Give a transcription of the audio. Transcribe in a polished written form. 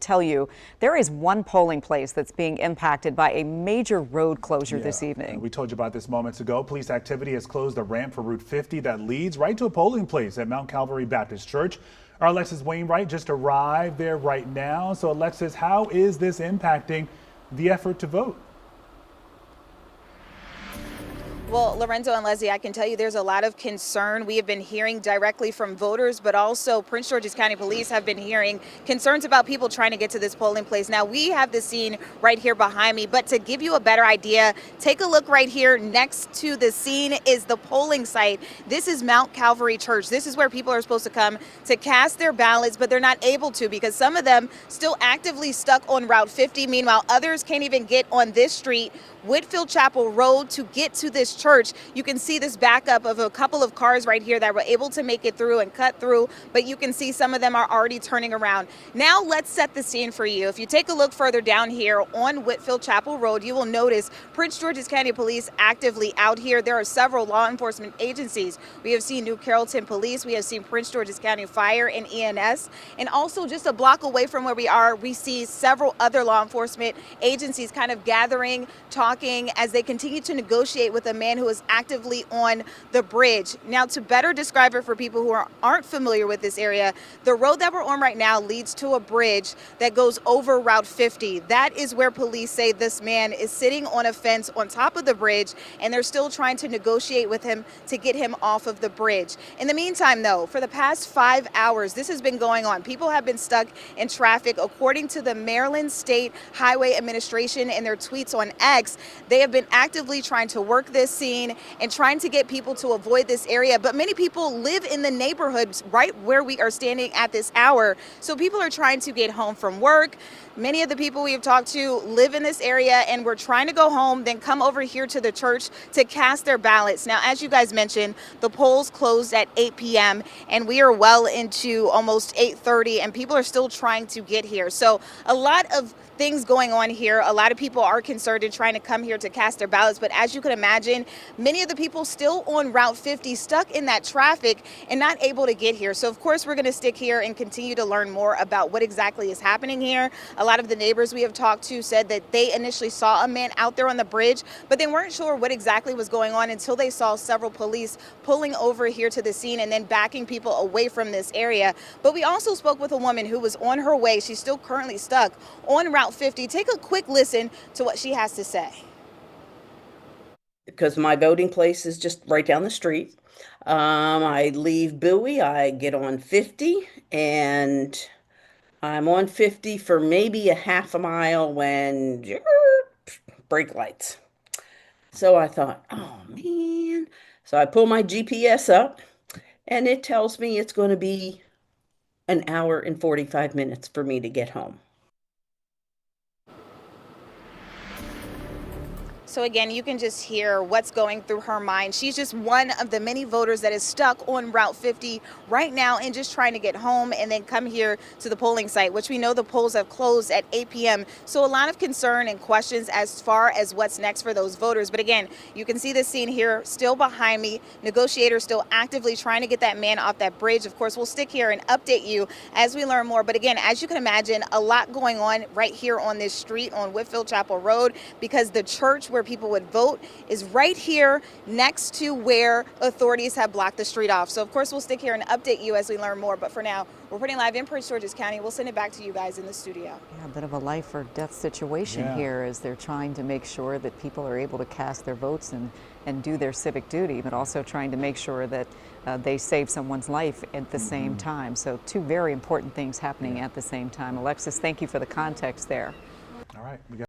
tell you there is one polling place that's being impacted by a major road closure this evening. We told you about this moments ago. Police activity has closed the ramp for Route 50 that leads right to a polling place at Mount Calvary Baptist Church. Our Alexis Wainwright just arrived there right now. So Alexis, how is this impacting the effort to vote? Well, Lorenzo and Leslie, I can tell you there's a lot of concern. We have been hearing directly from voters, but also Prince George's County Police have been hearing concerns about people trying to get to this polling place. Now, we have the scene right here behind me, but to give you a better idea, take a look right here. Next to the scene is the polling site. This is Mount Calvary Church. This is where people are supposed to come to cast their ballots, but they're not able to because some of them still actively stuck on Route 50. Meanwhile, others can't even get on this street, Whitfield Chapel Road, to get to this church. You can see this backup of a couple of cars right here that were able to make it through and cut through, but you can see some of them are already turning around. Now let's set the scene for you. If you take a look further down here on Whitfield Chapel Road, you will notice Prince George's County Police actively out here. There are several law enforcement agencies. We have seen New Carrollton Police, we have seen Prince George's County Fire and ENS, and also just a block away from where we are, we see several other law enforcement agencies kind of gathering, talking as they continue to negotiate with a man who is actively on the bridge. Now, to better describe it for people who aren't familiar with this area, the road that we're on right now leads to a bridge that goes over Route 50. That is where police say this man is sitting on a fence on top of the bridge, and they're still trying to negotiate with him to get him off of the bridge. In the meantime, though, for the past 5 hours, this has been going on. People have been stuck in traffic. According to the Maryland State Highway Administration in their tweets on X, they have been actively trying to work this scene and trying to get people to avoid this area. But many people live in the neighborhoods right where we are standing at this hour. So people are trying to get home from work. Many of the people we have talked to live in this area and we're trying to go home, then come over here to the church to cast their ballots. Now, as you guys mentioned, the polls closed at 8 p.m. and we are well into almost 8:30 and people are still trying to get here. So a lot of things going on here. A lot of people are concerned and trying to come here to cast their ballots. But as you can imagine, many of the people still on Route 50 stuck in that traffic and not able to get here. So of course, we're going to stick here and continue to learn more about what exactly is happening here. A lot of the neighbors we have talked to said that they initially saw a man out there on the bridge, but they weren't sure what exactly was going on until they saw several police pulling over here to the scene and then backing people away from this area. But we also spoke with a woman who was on her way. She's still currently stuck on Route 50. Take a quick listen to what she has to say. Because my voting place is just right down the street. I leave Bowie, I get on 50, and I'm on 50 for maybe a half a mile when brake lights. So I thought, oh man. So I pull my GPS up and it tells me it's going to be an hour and 45 minutes for me to get home. So again, you can just hear what's going through her mind. She's just one of the many voters that is stuck on Route 50 right now and just trying to get home and then come here to the polling site, which we know the polls have closed at 8 p.m. So a lot of concern and questions as far as what's next for those voters. But again, you can see the scene here still behind me. Negotiators still actively trying to get that man off that bridge. Of course, we'll stick here and update you as we learn more. But again, as you can imagine, a lot going on right here on this street on Whitfield Chapel Road because the church where people would vote is right here next to where authorities have blocked the street off. So of course we'll stick here and update you as we learn more. But for now, we're putting live in Prince George's County. We'll send it back to you guys in the studio. Yeah, a bit of a life or death situation here as they're trying to make sure that people are able to cast their votes and do their civic duty, but also trying to make sure that they save someone's life at the same time. So two very important things happening at the same time. Alexis, thank you for the context there. All right.